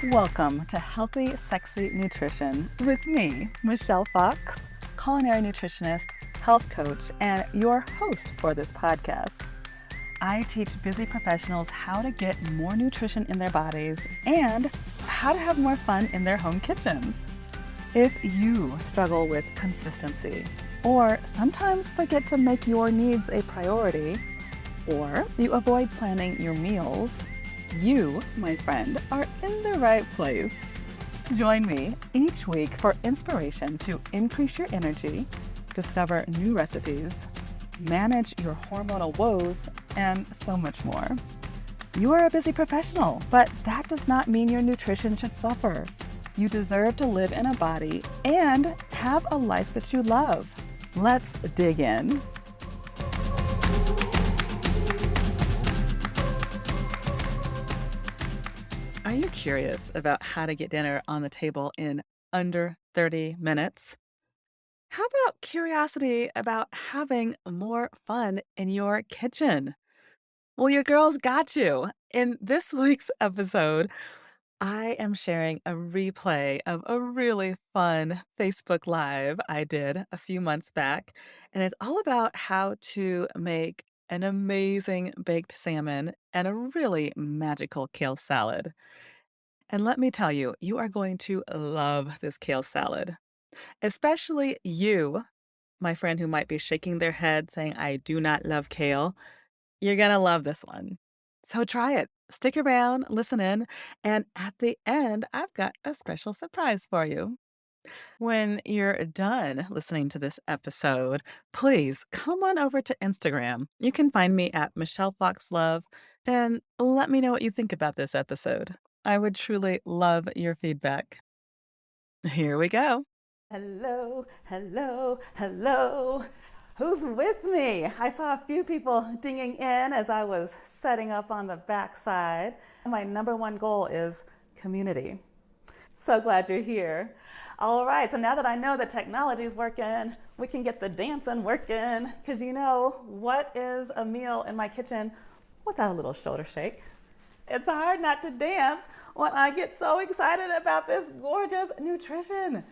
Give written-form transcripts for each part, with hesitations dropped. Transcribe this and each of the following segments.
Welcome to Healthy, Sexy Nutrition with me, Michelle Fox, culinary nutritionist, health coach, and your host for this podcast. I teach busy professionals how to get more nutrition in their bodies and how to have more fun in their home kitchens. If you struggle with consistency, or sometimes forget to make your needs a priority, or you avoid planning your meals, you, my friend, are in the right place. Join me each week for inspiration to increase your energy, discover new recipes, manage your hormonal woes, and so much more. You are a busy professional, but that does not mean your nutrition should suffer. You deserve to live in a body and have a life that you love. Let's dig in. Are you curious about how to get dinner on the table in under 30 minutes? How about curiosity about having more fun in your kitchen? Well, your girls got you. In this week's episode, I am sharing a replay of a really fun Facebook Live I did a few months back, and it's all about how to make an amazing baked salmon and a really magical kale salad. And let me tell you, you are going to love this kale salad, especially you, my friend who might be shaking their head saying, I do not love kale. You're going to love this one. So try it. Stick around, listen in, and at the end, I've got a special surprise for you. When you're done listening to this episode, please come on over to Instagram. You can find me at Michelle Fox Love. Then let me know what you think about this episode. I would truly love your feedback. Here we go. Hello, hello, hello. Who's with me? I saw a few people dinging in as I was setting up on the backside. My number one goal is community. So glad you're here. All right, so now that I know the technology's working, we can get the dancing working, because you know, what is a meal in my kitchen without a little shoulder shake? It's hard not to dance when I get so excited about this gorgeous nutrition.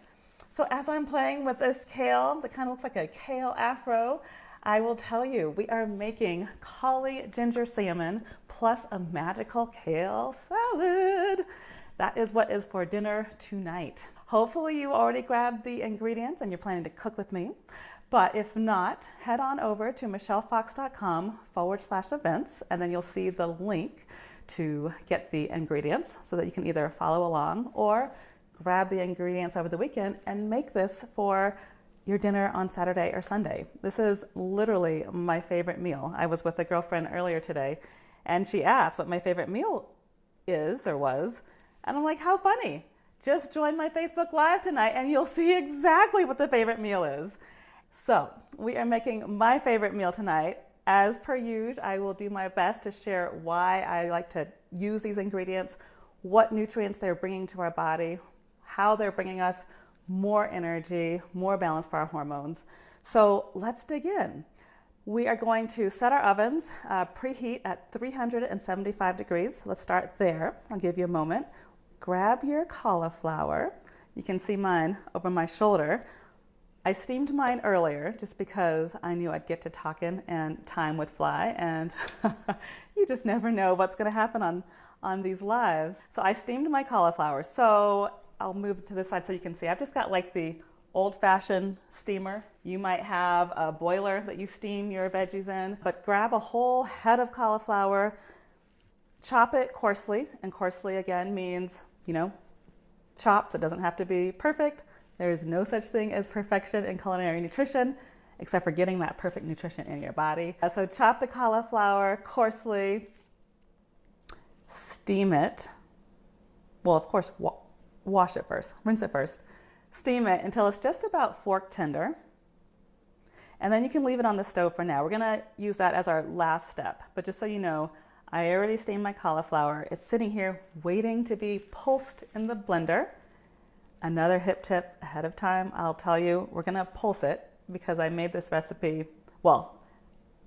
So as I'm playing with this kale that kind of looks like a kale afro, I will tell you, we are making cauli ginger salmon plus a magical kale salad. That is what is for dinner tonight. Hopefully you already grabbed the ingredients and you're planning to cook with me. But if not, head on over to michellefox.com/events, and then you'll see the link to get the ingredients so that you can either follow along or grab the ingredients over the weekend and make this for your dinner on Saturday or Sunday. This is literally my favorite meal. I was with a girlfriend earlier today and she asked what my favorite meal is or was. And I'm like, how funny. Just join my Facebook Live tonight and you'll see exactly what the favorite meal is. So we are making my favorite meal tonight. As per usual, I will do my best to share why I like to use these ingredients, what nutrients they're bringing to our body, how they're bringing us more energy, more balance for our hormones. So let's dig in. We are going to set our ovens, preheat at 375 degrees. Let's start there. I'll give you a moment. Grab your cauliflower. You can see mine over my shoulder. I steamed mine earlier just because I knew I'd get to talking and time would fly, and you just never know what's going to happen on these lives. So I steamed my cauliflower. So I'll move to this side so you can see. I've just got like the old-fashioned steamer. You might have a boiler that you steam your veggies in, but grab a whole head of cauliflower, chop it coarsely, and coarsely again means, chopped. It doesn't have to be perfect. There is no such thing as perfection in culinary nutrition, except for getting that perfect nutrition in your body. So chop the cauliflower coarsely, steam it. Well, of course, wash it first, rinse it first. Steam it until it's just about fork tender. And then you can leave it on the stove for now. We're gonna use that as our last step. But just so you know, I already steamed my cauliflower. It's sitting here waiting to be pulsed in the blender. Another hip tip ahead of time, I'll tell you, we're gonna pulse it because I made this recipe,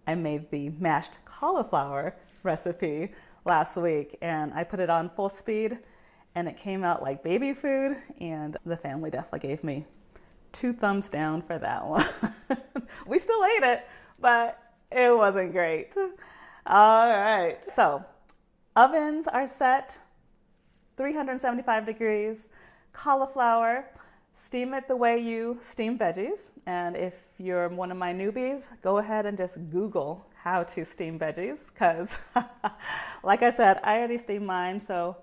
I made the mashed cauliflower recipe last week and I put it on full speed and it came out like baby food, and the family definitely gave me 2 thumbs down for that one. We still ate it, but it wasn't great. All right, so ovens are set 375 degrees. Cauliflower, steam it the way you steam veggies. And if you're one of my newbies, go ahead and just Google how to steam veggies, because like I said, I already steamed mine, so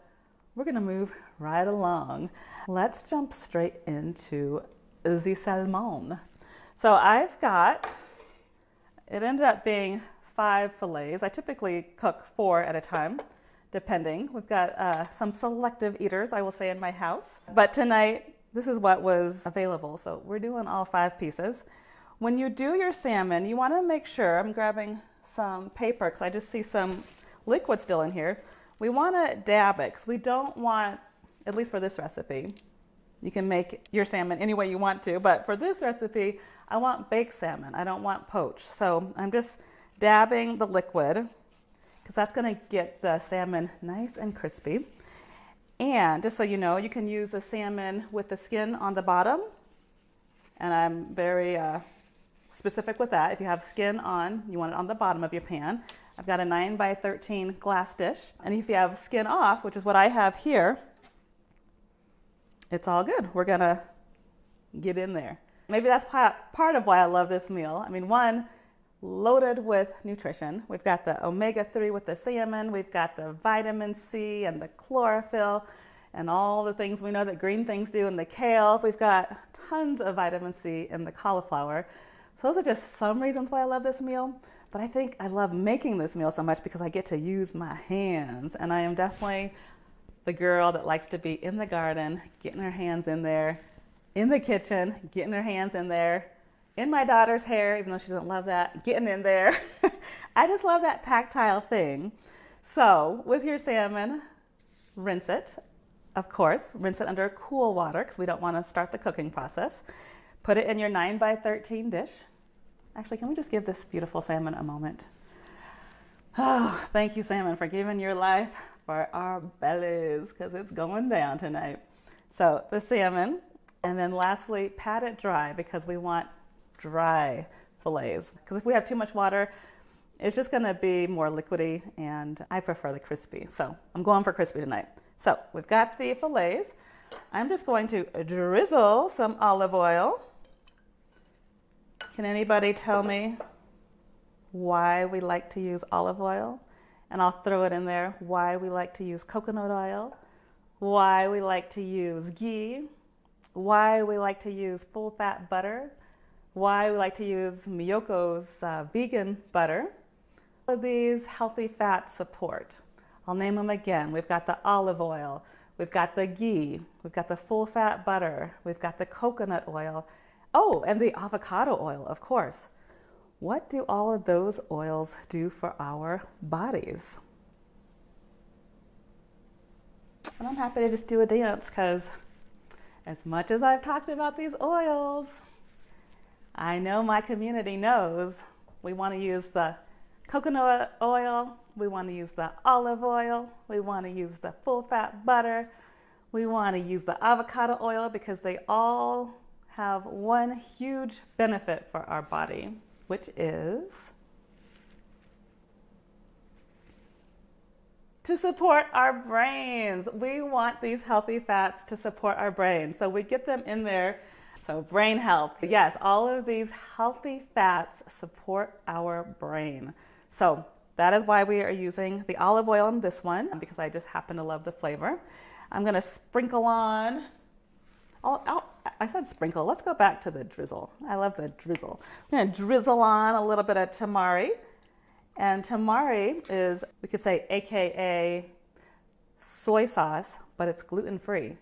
we're gonna move right along. Let's jump straight into the salmon. So I've got, it ended up being 5 fillets. I typically cook 4 at a time, depending. We've got some selective eaters, I will say, in my house. But tonight, this is what was available. So we're doing all 5 pieces. When you do your salmon, you want to make sure, I'm grabbing some paper because I just see some liquid still in here. We want to dab it because we don't want, at least for this recipe, you can make your salmon any way you want to, but for this recipe, I want baked salmon. I don't want poached. So I'm just dabbing the liquid because that's going to get the salmon nice and crispy. And just so you know, you can use the salmon with the skin on the bottom. And I'm very specific with that. If you have skin on, you want it on the bottom of your pan. I've got a 9x13 glass dish. And if you have skin off, which is what I have here, it's all good. We're gonna get in there. Maybe that's part of why I love this meal. I mean, one, loaded with nutrition. We've got the omega-3 with the salmon. We've got the vitamin C and the chlorophyll and all the things we know that green things do in the kale. We've got tons of vitamin C in the cauliflower. So those are just some reasons why I love this meal. But I think I love making this meal so much because I get to use my hands. And I am definitely the girl that likes to be in the garden, getting her hands in there, in the kitchen, getting her hands in there, in my daughter's hair, even though she doesn't love that, getting in there. I just love that tactile thing. So with your salmon, rinse it, of course. Rinse it under cool water because we don't want to start the cooking process. Put it in your 9x13 dish. Actually, can we just give this beautiful salmon a moment? Oh, thank you, salmon, for giving your life for our bellies, because it's going down tonight. So the salmon, and then lastly, pat it dry because we want dry fillets. Because if we have too much water, it's just gonna be more liquidy, and I prefer the crispy. So I'm going for crispy tonight. So we've got the fillets. I'm just going to drizzle some olive oil. Can anybody tell me why we like to use olive oil? And I'll throw it in there. Why we like to use coconut oil, why we like to use ghee, why we like to use full fat butter, why we like to use Miyoko's vegan butter. All of these healthy fats support. I'll name them again. We've got the olive oil, we've got the ghee, we've got the full fat butter, we've got the coconut oil. Oh, and the avocado oil, of course. What do all of those oils do for our bodies? And I'm happy to just do a dance because as much as I've talked about these oils, I know my community knows we want to use the coconut oil, we want to use the olive oil, we want to use the full fat butter, we want to use the avocado oil because they all have one huge benefit for our body, which is to support our brains. We want these healthy fats to support our brains. So we get them in there. So brain health. Yes, all of these healthy fats support our brain. So that is why we are using the olive oil in this one, because I just happen to love the flavor. I'm gonna sprinkle on, I said sprinkle, let's go back to the drizzle. I love the drizzle. I'm gonna drizzle on a little bit of tamari. And tamari is, we could say, AKA soy sauce, but it's gluten-free.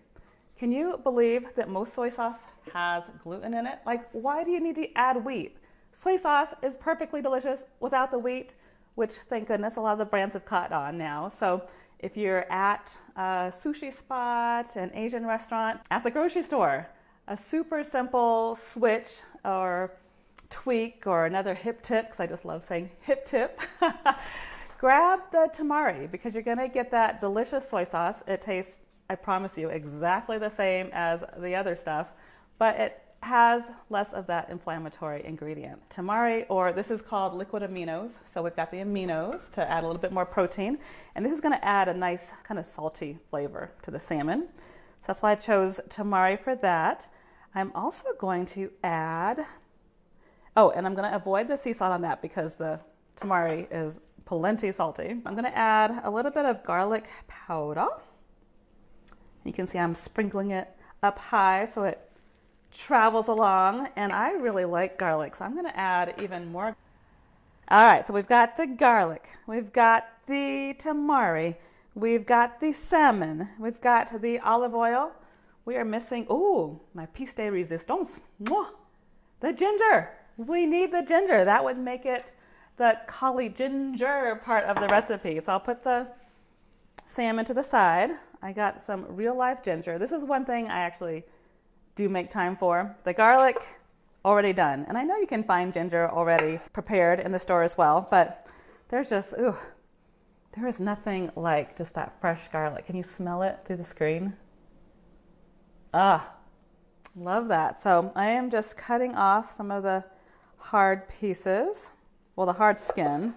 Can you believe that most soy sauce has gluten in it? Like, why do you need to add wheat? Soy sauce is perfectly delicious without the wheat, which, thank goodness, a lot of the brands have caught on now. So if you're at a sushi spot, an Asian restaurant, at the grocery store, a super simple switch or tweak or another hip tip, because I just love saying hip tip. Grab the tamari because you're gonna get that delicious soy sauce. It tastes I promise you, exactly the same as the other stuff, but it has less of that inflammatory ingredient. Tamari, or this is called liquid aminos. So we've got the aminos to add a little bit more protein. And this is going to add a nice kind of salty flavor to the salmon. So that's why I chose tamari for that. I'm also going to add, oh, and I'm going to avoid the sea salt on that because the tamari is plenty salty. I'm going to add a little bit of garlic powder. You can see I'm sprinkling it up high so it travels along, and I really like garlic, so I'm going to add even more. All right, so we've got the garlic, we've got the tamari, we've got the salmon, we've got the olive oil. We are missing, ooh, my piece de resistance, the ginger. We need the ginger. That would make it the cauli ginger part of the recipe. So I'll put the salmon to the side. I got some real life ginger. This is one thing I actually do make time for. The garlic, already done. And I know you can find ginger already prepared in the store as well, but there's just, ooh, there is nothing like just that fresh garlic. Can you smell it through the screen? Ah, love that. So I am just cutting off some of the hard pieces, well, the hard skin,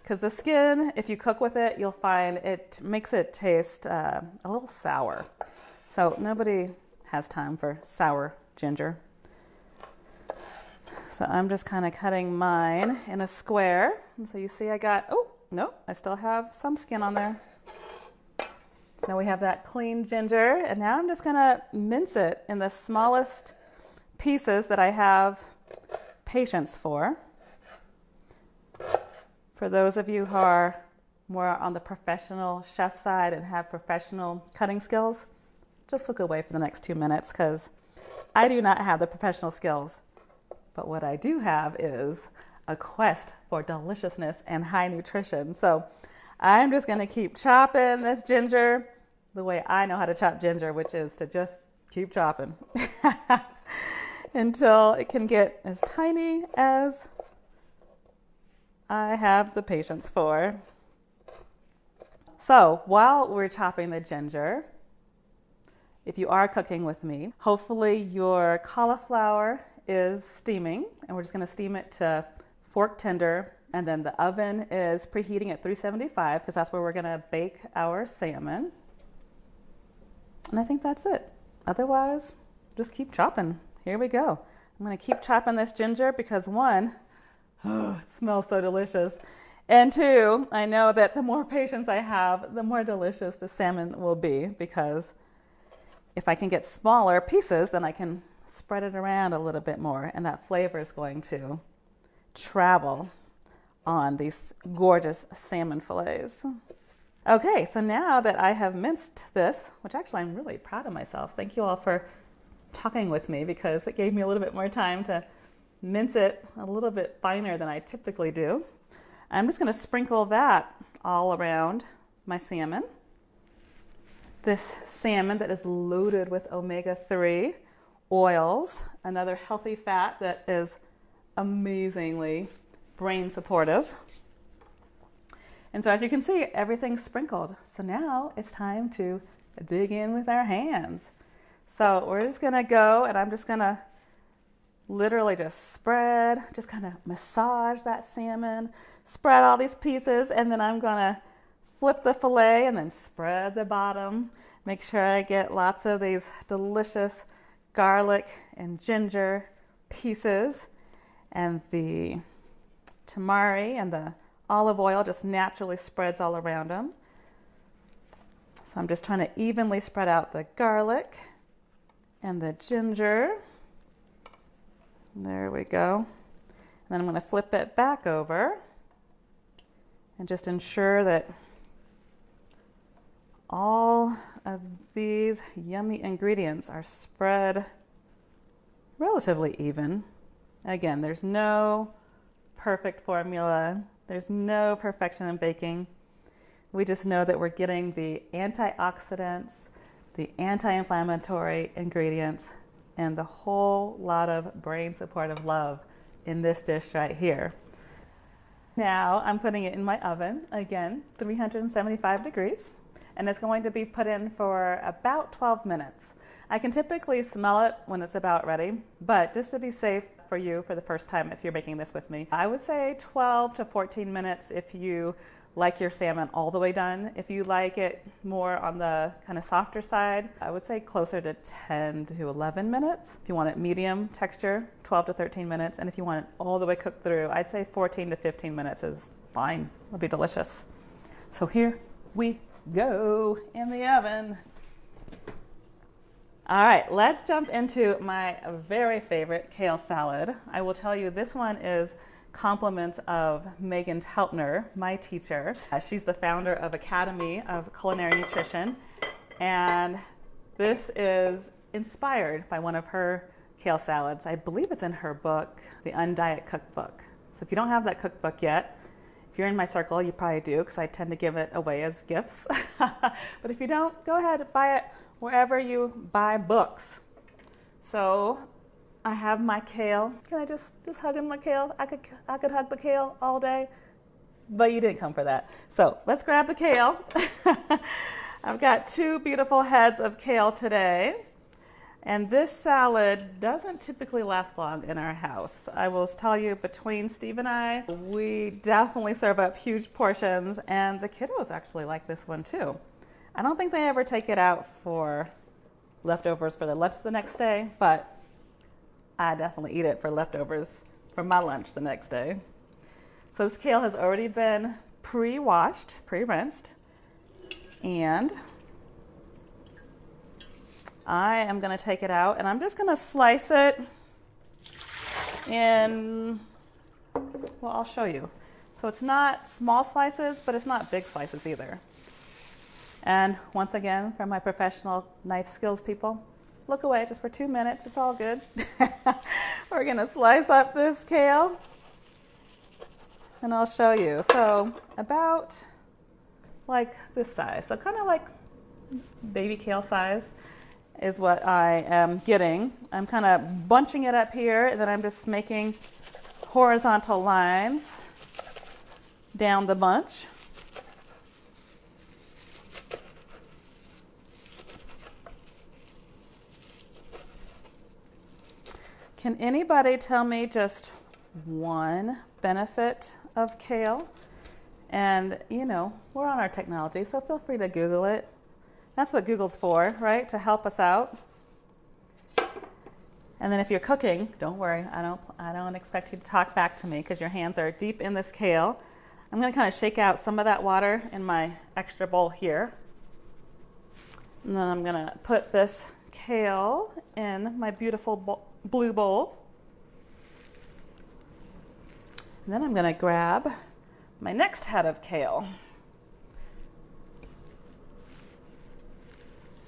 because the skin, if you cook with it, you'll find it makes it taste a little sour. So nobody has time for sour ginger. So I'm just kind of cutting mine in a square. And so you see I got, oh, no, I still have some skin on there. So now we have that clean ginger. And now I'm just going to mince it in the smallest pieces that I have patience for. For those of you who are more on the professional chef side and have professional cutting skills, just look away for the next 2 minutes because I do not have the professional skills. But what I do have is a quest for deliciousness and high nutrition. So I'm just going to keep chopping this ginger the way I know how to chop ginger, which is to just keep chopping until it can get as tiny as I have the patience for. So while we're chopping the ginger, if you are cooking with me, hopefully your cauliflower is steaming, and we're just going to steam it to fork tender, and then the oven is preheating at 375 because that's where we're going to bake our salmon. And I think that's it. Otherwise, just keep chopping. Here we go. I'm going to keep chopping this ginger because one, oh, it smells so delicious. And two, I know that the more patience I have, the more delicious the salmon will be, because if I can get smaller pieces, then I can spread it around a little bit more, and that flavor is going to travel on these gorgeous salmon fillets. Okay, so now that I have minced this, which actually I'm really proud of myself. Thank you all for talking with me because it gave me a little bit more time to mince it a little bit finer than I typically do. I'm just going to sprinkle that all around my salmon. This salmon that is loaded with omega-3 oils, another healthy fat that is amazingly brain supportive. And so as you can see, everything's sprinkled. So now it's time to dig in with our hands. So we're just gonna go, and I'm just gonna literally just spread, just kind of massage that salmon, spread all these pieces, and then I'm gonna flip the fillet and then spread the bottom. Make sure I get lots of these delicious garlic and ginger pieces, and the tamari and the olive oil just naturally spreads all around them. So I'm just trying to evenly spread out the garlic and the ginger. There we go. And then I'm going to flip it back over and just ensure that all of these yummy ingredients are spread relatively even. Again, there's no perfect formula. There's no perfection in baking. We just know that we're getting the antioxidants, the anti-inflammatory ingredients, and the whole lot of brain supportive love in this dish right here. Now I'm putting it in my oven, again, 375 degrees. and it's going to be put in for about 12 minutes. I can typically smell it when it's about ready, but just to be safe for you for the first time if you're making this with me, I would say 12 to 14 minutes if you like your salmon all the way done. If you like it more on the kind of softer side, I would say closer to 10 to 11 minutes. If you want it medium texture, 12 to 13 minutes. And if you want it all the way cooked through, I'd say 14 to 15 minutes is fine. It'll be delicious. So here we go in the oven. All right, let's jump into my very favorite kale salad. I will tell you this one is compliments of Megan Teltner, my teacher. She's the founder of Academy of Culinary Nutrition, and this is inspired by one of her kale salads. I believe it's in her book, The Undiet Cookbook. So if you don't have that cookbook yet, if you're in my circle, you probably do, because I tend to give it away as gifts. But if you don't, go ahead and buy it wherever you buy books. So I have my kale. Can I just hug my kale? I could hug the kale all day, but you didn't come for that. So let's grab the kale. I've got 2 beautiful heads of kale today. And this salad doesn't typically last long in our house. I will tell you, between Steve and I, we definitely serve up huge portions, and the kiddos actually like this one too. I don't think they ever take it out for leftovers for their lunch the next day, but I definitely eat it for leftovers for my lunch the next day. So this kale has already been pre-washed, pre-rinsed, and I am going to take it out, and I'm just going to slice it in, well, I'll show you. So it's not small slices, but it's not big slices either. And once again, for my professional knife skills people, look away just for 2 minutes. It's all good. We're going to slice up this kale, and I'll show you. So about like this size. So kind of like baby kale size is what I am getting. I'm kind of bunching it up here, and then I'm just making horizontal lines down the bunch. Can anybody tell me just one benefit of kale? And you know, we're on our technology, so feel free to Google it. That's what Google's for, right? To help us out. And then if you're cooking, don't worry, I don't expect you to talk back to me because your hands are deep in this kale. I'm going to kind of shake out some of that water in my extra bowl here. And then I'm going to put this kale in my beautiful blue bowl. And then I'm going to grab my next head of kale.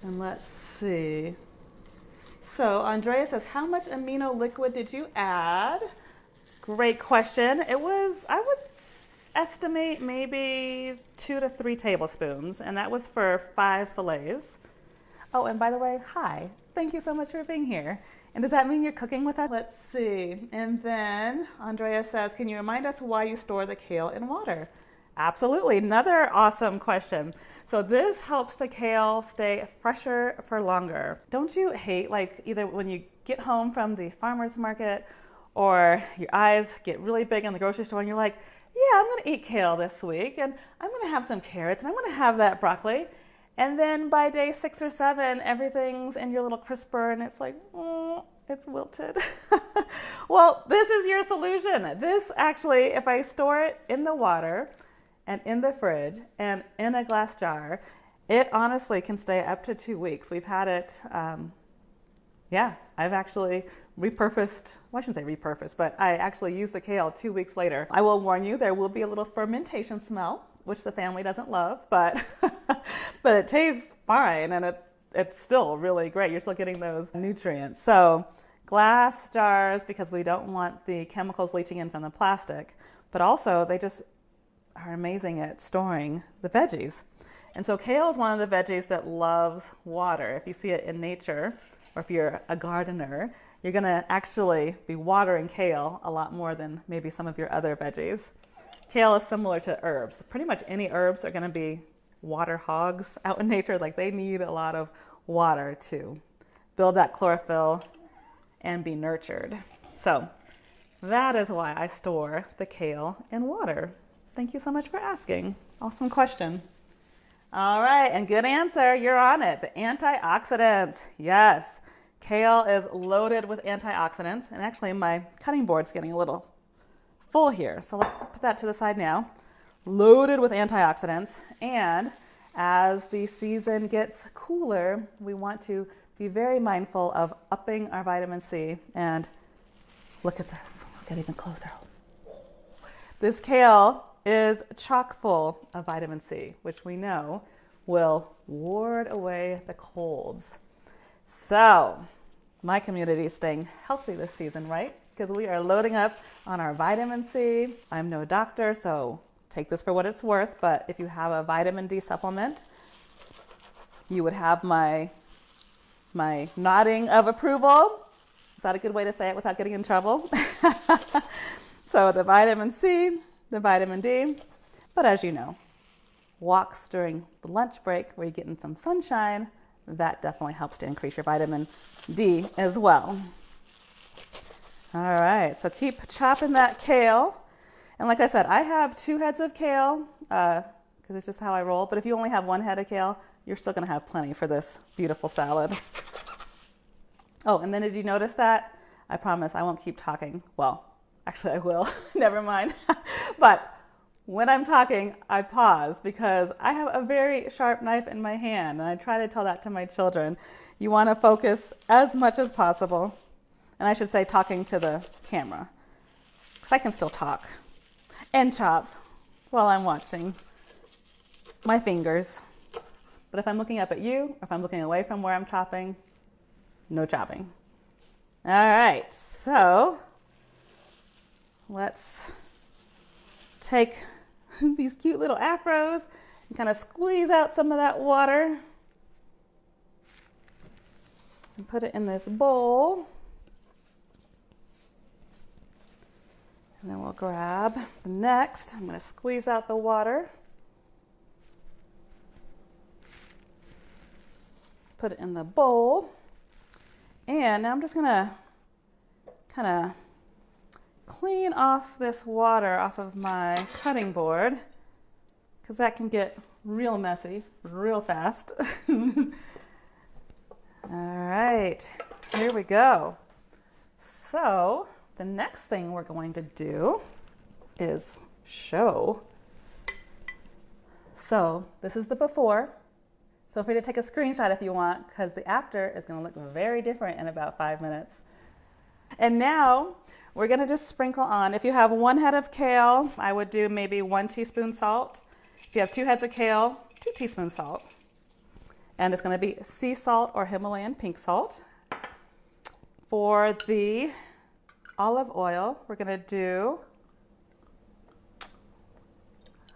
And let's see. So Andrea says, how much amino liquid did you add? Great question. It was, I would estimate maybe 2 to 3 tablespoons, and that was for 5 fillets. Oh, and by the way, hi. Thank you so much for being here. And does that mean you're cooking with us? Let's see. And then Andrea says, can you remind us why you store the kale in water? Absolutely. Another awesome question. So this helps the kale stay fresher for longer. Don't you hate, like, either when you get home from the farmer's market or your eyes get really big in the grocery store and you're like, yeah, I'm going to eat kale this week, and I'm going to have some carrots, and I'm going to have that broccoli. And then by day 6 or 7, everything's in your little crisper, and it's like, it's wilted. Well, this is your solution. This actually, if I store it in the water and in the fridge and in a glass jar, it honestly can stay up to 2 weeks. We've had it, I've actually repurposed, well, I shouldn't say repurposed, but I actually used the kale 2 weeks later. I will warn you, there will be a little fermentation smell, which the family doesn't love, but but it tastes fine, and it's still really great. You're still getting those nutrients. So glass jars, because we don't want the chemicals leaching in from the plastic, but also they just are amazing at storing the veggies. And so kale is one of the veggies that loves water. If you see it in nature, or if you're a gardener, you're gonna actually be watering kale a lot more than maybe some of your other veggies. Kale is similar to herbs. Pretty much any herbs are gonna be water hogs out in nature. Like they need a lot of water to build that chlorophyll and be nurtured. So that is why I store the kale in water. Thank you so much for asking. Awesome question. All right, and good answer. You're on it. The antioxidants. Yes, kale is loaded with antioxidants. And actually, my cutting board's getting a little full here. So let's put that to the side now. Loaded with antioxidants. And as the season gets cooler, we want to be very mindful of upping our vitamin C. And look at this. I'll get even closer. This kale is chock full of vitamin C, which we know will ward away the colds. So my community is staying healthy this season, right? Because we are loading up on our vitamin C. I'm no doctor, so take this for what it's worth. But if you have a vitamin D supplement, you would have my nodding of approval. Is that a good way to say it without getting in trouble? So the vitamin C, the vitamin D, but as you know, walks during the lunch break where you're getting some sunshine, that definitely helps to increase your vitamin D as well. All right, so keep chopping that kale. And like I said, I have 2 heads of kale because it's just how I roll. But if you only have 1 head of kale, you're still going to have plenty for this beautiful salad. Oh, and then did you notice that? I promise I won't keep talking. Well, actually I will. Never mind. But when I'm talking, I pause because I have a very sharp knife in my hand. And I try to tell that to my children. You want to focus as much as possible. And I should say talking to the camera, because I can still talk and chop while I'm watching my fingers. But if I'm looking up at you, or if I'm looking away from where I'm chopping, no chopping. All right, so let's take these cute little afros and kind of squeeze out some of that water and put it in this bowl. And then we'll grab the next. I'm going to squeeze out the water. Put it in the bowl. And now I'm just going to kind of clean off this water off of my cutting board, because that can get real messy real fast. All right, here we go. So the next thing we're going to do is show. So this is the before. Feel free to take a screenshot if you want, because the after is going to look very different in about 5 minutes. And now we're going to just sprinkle on. If you have 1 head of kale, I would do maybe 1 teaspoon salt. If you have 2 heads of kale, 2 teaspoons salt. And it's going to be sea salt or Himalayan pink salt. For the olive oil, we're going to do,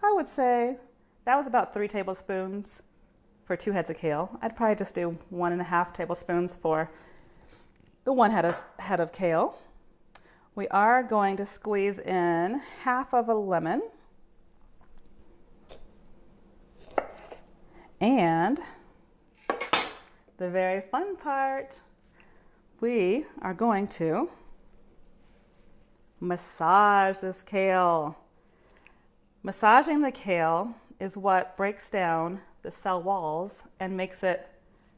I would say that was about 3 tablespoons for 2 heads of kale. I'd probably just do 1.5 tablespoons for the 1 head of kale. We are going to squeeze in half of a lemon. And the very fun part, we are going to massage this kale. Massaging the kale is what breaks down the cell walls and makes it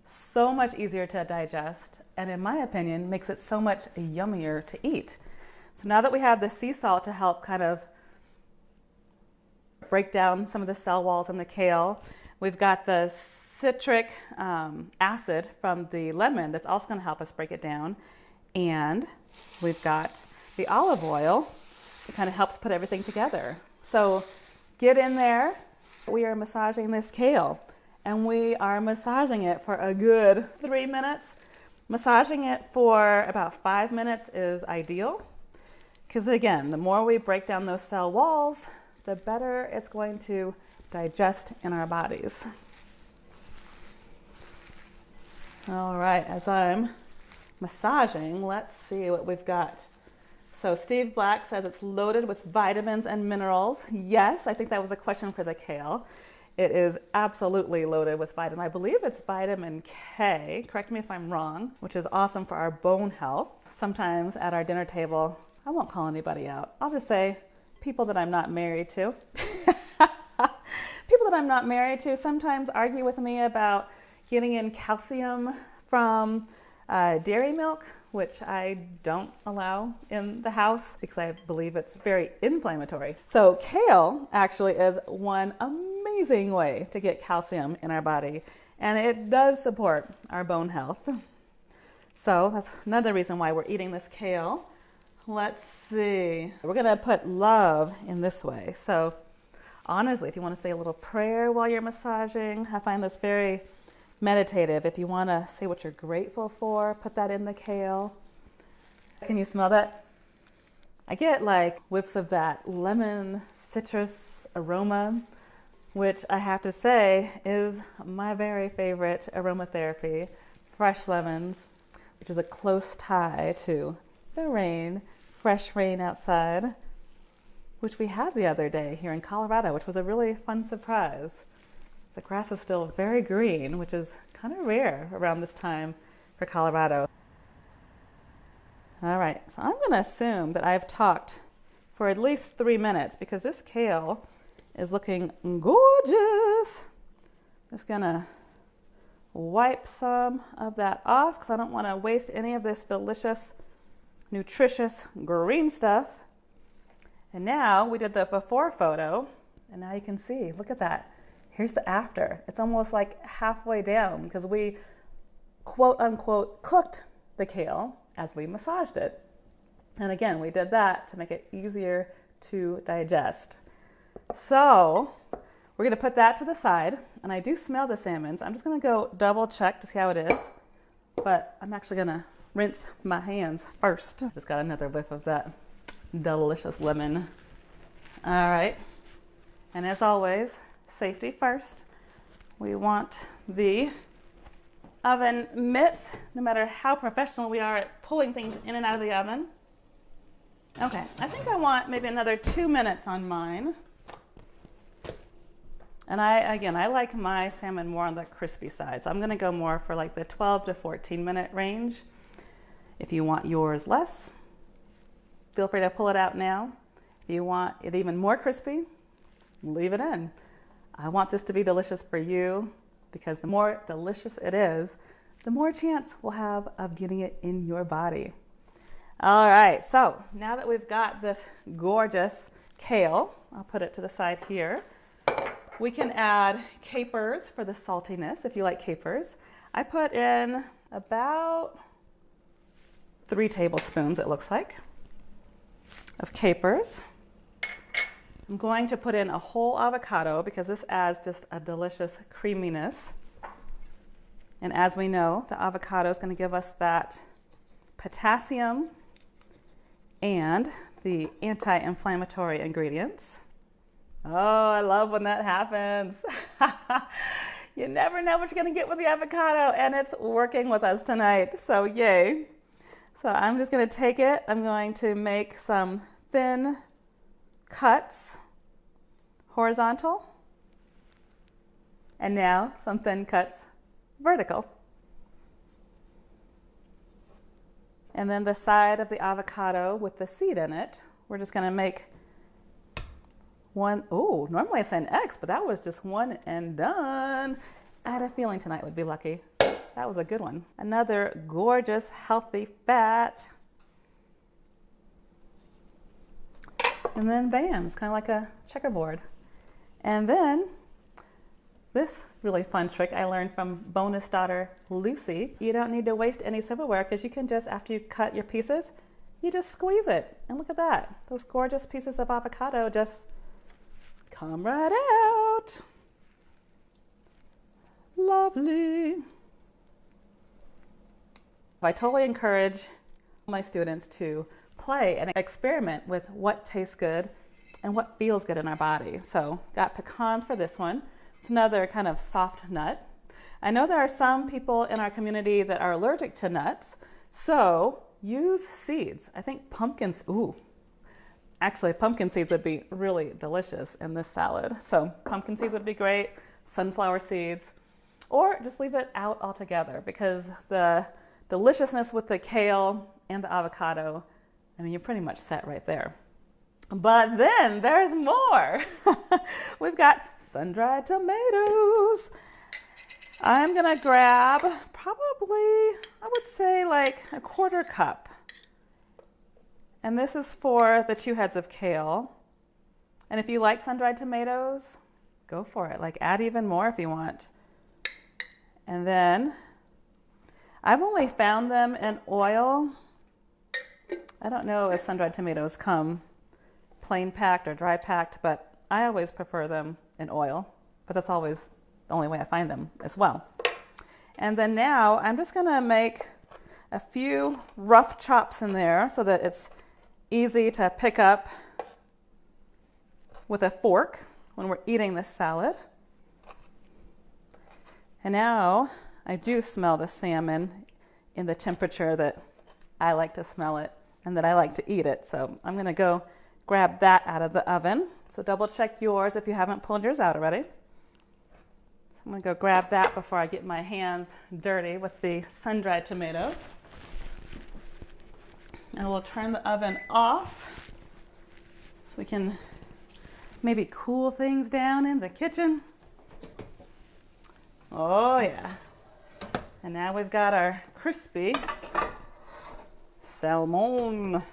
so much easier to digest, and in my opinion, makes it so much yummier to eat. So now that we have the sea salt to help kind of break down some of the cell walls in the kale, we've got the citric acid from the lemon that's also going to help us break it down, and we've got the olive oil that kind of helps put everything together. So get in there. We are massaging this kale, and we are massaging it for a good 3 minutes. Massaging it for about 5 minutes is ideal, because again, the more we break down those cell walls, the better it's going to digest in our bodies. All right, as I'm massaging, let's see what we've got. So Steve Black says it's loaded with vitamins and minerals. Yes, I think that was a question for the kale. It is absolutely loaded with vitamin. I believe it's vitamin K, correct me if I'm wrong, which is awesome for our bone health. Sometimes at our dinner table, I won't call anybody out. I'll just say people that I'm not married to. People that I'm not married to sometimes argue with me about getting in calcium from dairy milk, which I don't allow in the house because I believe it's very inflammatory. So kale actually is one amazing way to get calcium in our body, and it does support our bone health. So that's another reason why we're eating this kale. Let's see. We're gonna put love in this way. So honestly, if you want to say a little prayer while you're massaging, I find this very meditative. If you want to say what you're grateful for, put that in the kale. Can you smell that? I get like whiffs of that lemon citrus aroma, which I have to say is my very favorite aromatherapy. Fresh lemons, which is a close tie to the rain, fresh rain outside, which we had the other day here in Colorado, which was a really fun surprise. The grass is still very green, which is kind of rare around this time for Colorado. All right, so I'm going to assume that I've talked for at least 3 minutes because this kale is looking gorgeous. Just going to wipe some of that off because I don't want to waste any of this delicious, nutritious green stuff. And now we did the before photo, and now you can see, look at that. Here's the after. It's almost like halfway down because we quote unquote cooked the kale as we massaged it. And again, we did that to make it easier to digest. So we're gonna put that to the side, and I do smell the salmon, so I'm just gonna go double check to see how it is, but I'm actually gonna rinse my hands first. Just got another whiff of that delicious lemon. All right, and as always, safety first. We want the oven mitts, no matter how professional we are at pulling things in and out of the oven. Okay, I think I want maybe another 2 minutes on mine. And I like my salmon more on the crispy side. So I'm gonna go more for like the 12 to 14 minute range. If you want yours less, feel free to pull it out now. If you want it even more crispy, leave it in. I want this to be delicious for you because the more delicious it is, the more chance we'll have of getting it in your body. All right, so now that we've got this gorgeous kale, I'll put it to the side here. We can add capers for the saltiness if you like capers. I put in about 3 tablespoons, it looks like, of capers. I'm going to put in a whole avocado because this adds just a delicious creaminess. And as we know, the avocado is going to give us that potassium and the anti-inflammatory ingredients. Oh, I love when that happens. You never know what you're going to get with the avocado, and it's working with us tonight, so yay. So I'm just going to take it. I'm going to make some thin cuts horizontal, and now some thin cuts vertical. And then the side of the avocado with the seed in it, we're just going to make one. Oh, normally I say an X, but that was just one and done. I had a feeling tonight would be lucky. That was a good one. Another gorgeous, healthy fat. And then bam, it's kind of like a checkerboard. And then this really fun trick I learned from bonus daughter Lucy. You don't need to waste any silverware because you can just, after you cut your pieces, you just squeeze it. And look at that. Those gorgeous pieces of avocado just come right out. Lovely. I totally encourage my students to play and experiment with what tastes good and what feels good in our body. So got pecans for this one. It's another kind of soft nut. I know there are some people in our community that are allergic to nuts, so use seeds. I think pumpkins, ooh, Actually, pumpkin seeds would be really delicious in this salad. So pumpkin seeds would be great, sunflower seeds, or just leave it out altogether because the deliciousness with the kale and the avocado, I mean, you're pretty much set right there. But then there's more. We've got sun-dried tomatoes. I'm gonna grab probably, I would say like a quarter cup. And this is for the 2 heads of kale. And if you like sun-dried tomatoes, go for it. Like add even more if you want. And then I've only found them in oil. I don't know if sun-dried tomatoes come plain packed or dry packed, but I always prefer them in oil. But that's always the only way I find them as well. And then now I'm just gonna make a few rough chops in there so that it's easy to pick up with a fork when we're eating this salad. And now I do smell the salmon in the temperature that I like to smell it and that I like to eat it. So I'm gonna go grab that out of the oven. So double check yours if you haven't pulled yours out already. So I'm gonna go grab that before I get my hands dirty with the sun-dried tomatoes. And we'll turn the oven off so we can maybe cool things down in the kitchen. Oh yeah. And now we've got our crispy salmon.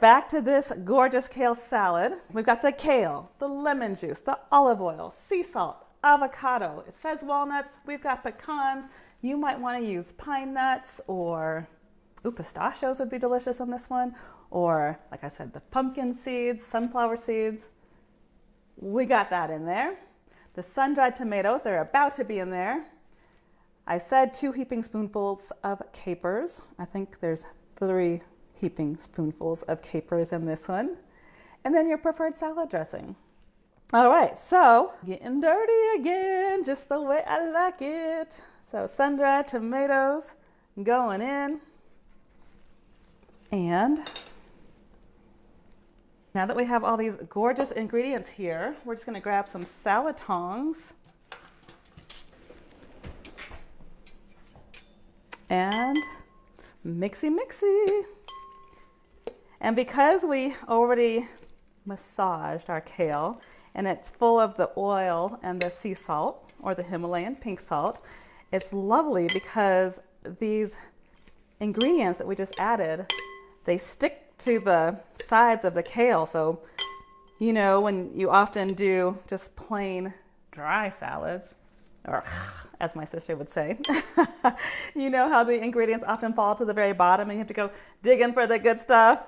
Back to this gorgeous kale salad. We've got the kale, the lemon juice, the olive oil, sea salt, avocado. It says walnuts. We've got pecans. You might want to use pine nuts or pistachios would be delicious on this one. Or, like I said, the pumpkin seeds, sunflower seeds. We got that in there. The sun-dried tomatoes, they're about to be in there. I said 2 heaping spoonfuls of capers. I think there's 3 heaping spoonfuls of capers in this one. And then your preferred salad dressing. All right, so getting dirty again, just the way I like it. So sun-dried tomatoes going in. And now that we have all these gorgeous ingredients here, we're just gonna grab some salad tongs and mixy. And because we already massaged our kale and it's full of the oil and the sea salt or the Himalayan pink salt, it's lovely because these ingredients that we just added, they stick to the sides of the kale. So, you know, when you often do just plain dry salads, or as my sister would say, you know how the ingredients often fall to the very bottom and you have to go digging for the good stuff.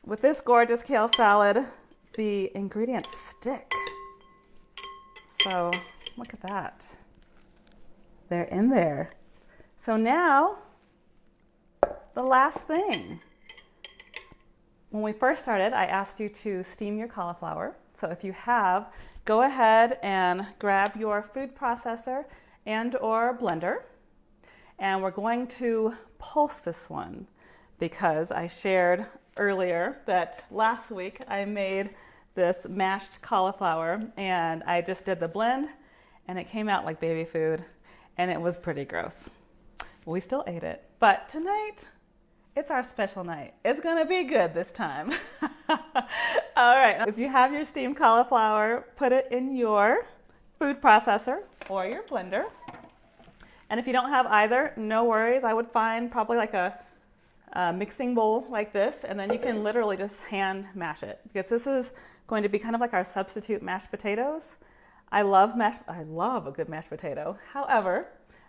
With this gorgeous kale salad, the ingredients stick. So look at that. They're in there. So now, the last thing. When we first started, I asked you to steam your cauliflower. So if you have, go ahead and grab your food processor and or blender. And we're going to pulse this one because I shared earlier that last week I made this mashed cauliflower and I just did the blend and it came out like baby food and it was pretty gross. We still ate it, but tonight it's our special night. It's gonna be good this time. All right, if you have your steamed cauliflower, put it in your food processor or your blender. And if you don't have either, no worries. I would find probably like a mixing bowl like this, and then you can literally just hand mash it because this is going to be kind of like our substitute mashed potatoes. I love a good mashed potato. However,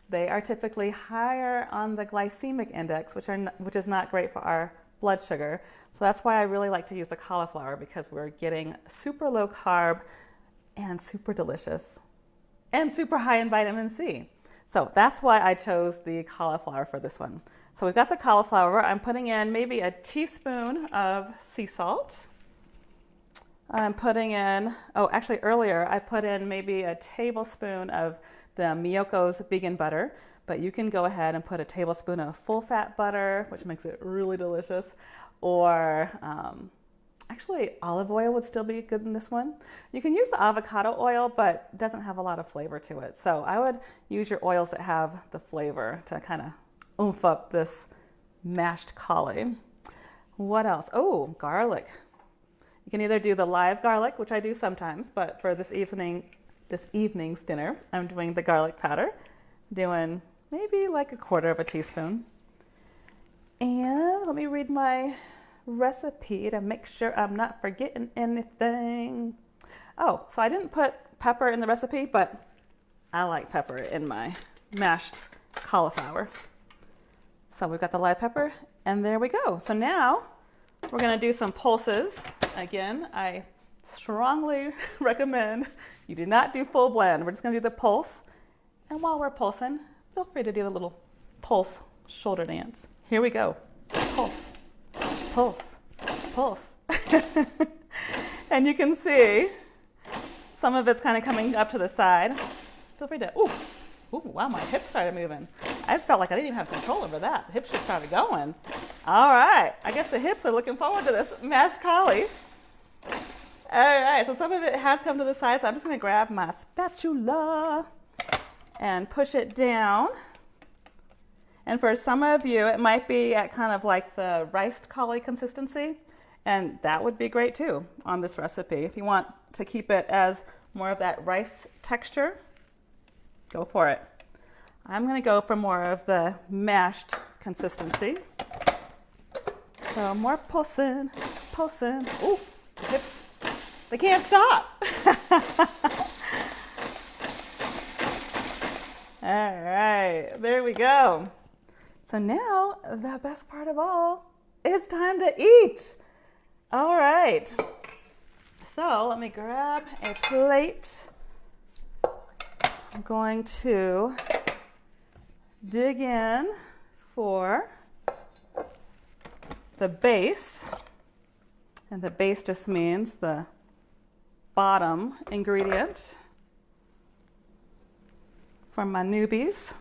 they are typically higher on the glycemic index, which is not great for our blood sugar. So that's why I really like to use the cauliflower because we're getting super low carb and super delicious and super high in vitamin C. So that's why I chose the cauliflower for this one. So we've got the cauliflower. I'm putting in maybe a teaspoon of sea salt. I'm putting in, actually earlier I put in maybe a tablespoon of the Miyoko's vegan butter, but you can go ahead and put a tablespoon of full fat butter, which makes it really delicious, or actually olive oil would still be good in this one. You can use the avocado oil, but it doesn't have a lot of flavor to it. So I would use your oils that have the flavor to kind of oomph up this mashed cauli. What else? Oh, garlic. You can either do the live garlic, which I do sometimes, but for this evening's dinner, I'm doing the garlic powder, doing maybe like 1/4 teaspoon. And let me read my recipe to make sure I'm not forgetting anything. Oh, so I didn't put pepper in the recipe, but I like pepper in my mashed cauliflower. So we've got the live pepper, and there we go. So now we're gonna do some pulses. Again, I strongly recommend you do not do full blend. We're just gonna do the pulse. And while we're pulsing, feel free to do a little pulse shoulder dance. Here we go. Pulse, pulse, pulse. And you can see some of it's kind of coming up to the side. Feel free to, ooh, wow, my hips started moving. I felt like I didn't even have control over that. The hips just started going. All right, I guess the hips are looking forward to this mashed cauli. All right, so some of it has come to the side, so I'm just gonna grab my spatula and push it down. And for some of you, it might be at kind of like the riced cauli consistency, and that would be great too on this recipe. If you want to keep it as more of that rice texture, go for it. I'm gonna go for more of the mashed consistency. So more pulsing, pulsing. Ooh, the hips, they can't stop. All right, there we go. So now the best part of all, it's time to eat. All right, so let me grab a plate. I'm going to dig in for the base, and the base just means the bottom ingredient for my newbies.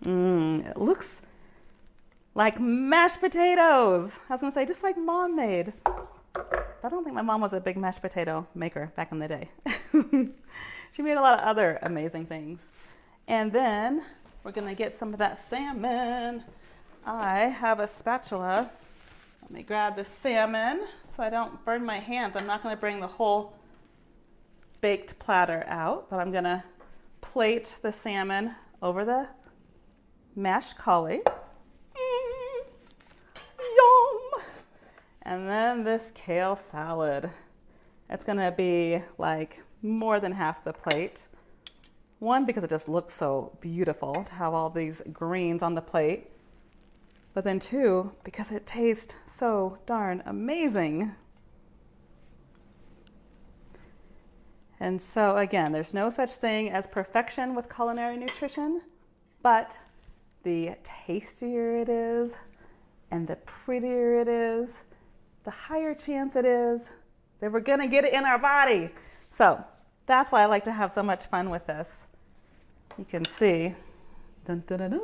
It looks like mashed potatoes. I was gonna say, just like Mom made. I don't think my mom was a big mashed potato maker back in the day. She made a lot of other amazing things. And then we're gonna get some of that salmon. I have a spatula. Let me grab the salmon so I don't burn my hands. I'm not gonna bring the whole baked platter out, but I'm gonna plate the salmon over the mashed cauli. Yum! And then this kale salad. It's gonna be like more than half the plate. One, because it just looks so beautiful to have all these greens on the plate. But then two, because it tastes so darn amazing. And so again, there's no such thing as perfection with culinary nutrition, but the tastier it is and the prettier it is, the higher chance it is that we're gonna get it in our body. So that's why I like to have so much fun with this. You can see, dun, dun, dun, dun.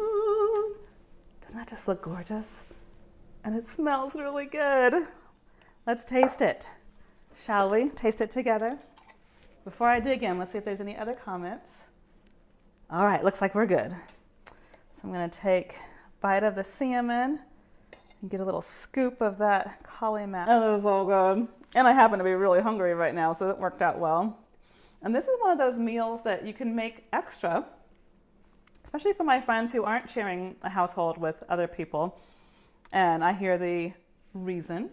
Doesn't that just look gorgeous? And it smells really good. Let's taste it, shall we? Taste it together. Before I dig in, let's see if there's any other comments. All right, looks like we're good. So I'm gonna take a bite of the salmon and get a little scoop of that cauli mash. Oh, that was so good. And I happen to be really hungry right now, so it worked out well. And this is one of those meals that you can make extra, especially for my friends who aren't sharing a household with other people. And I hear the reason,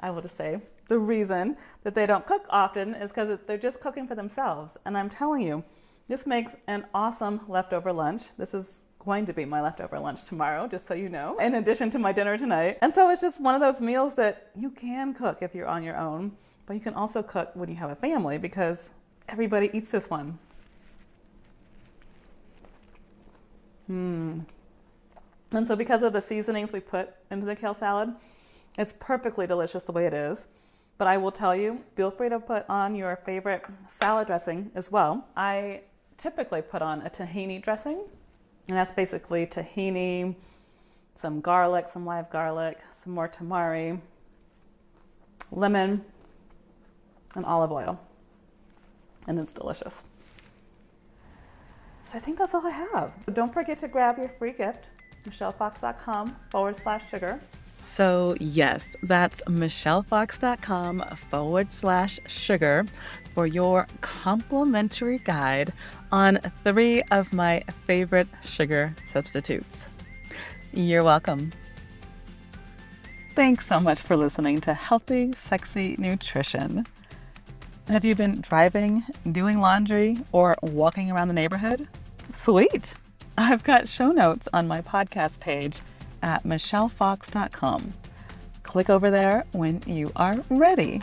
I will just say, the reason that they don't cook often is because they're just cooking for themselves. And I'm telling you, this makes an awesome leftover lunch. This is going to be my leftover lunch tomorrow, just so you know, in addition to my dinner tonight. And so it's just one of those meals that you can cook if you're on your own, but you can also cook when you have a family because everybody eats this one. And so because of the seasonings we put into the kale salad, it's perfectly delicious the way it is. But I will tell you, feel free to put on your favorite salad dressing as well. I typically put on a tahini dressing, and that's basically tahini, some garlic, some live garlic, some more tamari, lemon, and olive oil. And it's delicious. So I think that's all I have. So don't forget to grab your free gift, michellefox.com/sugar. So yes, that's michellefox.com/sugar for your complimentary guide on 3 of my favorite sugar substitutes. You're welcome. Thanks so much for listening to Healthy, Sexy Nutrition. Have you been driving, doing laundry, or walking around the neighborhood? Sweet! I've got show notes on my podcast page at michellefox.com. Click over there when you are ready.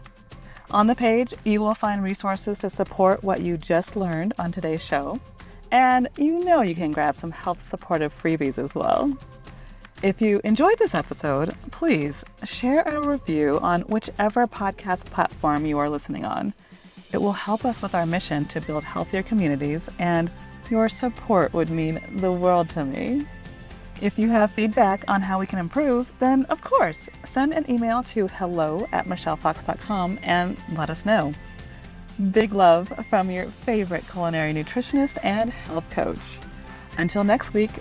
On the page, you will find resources to support what you just learned on today's show, and you can grab some health supportive freebies as well. If you enjoyed this episode, please share a review on whichever podcast platform you are listening on. It will help us with our mission to build healthier communities, and your support would mean the world to me. If you have feedback on how we can improve, then of course, send an email to hello@michellefox.com and let us know. Big love from your favorite culinary nutritionist and health coach. Until next week,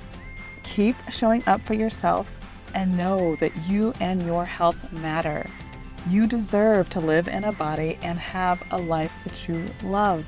keep showing up for yourself and know that you and your health matter. You deserve to live in a body and have a life that you love.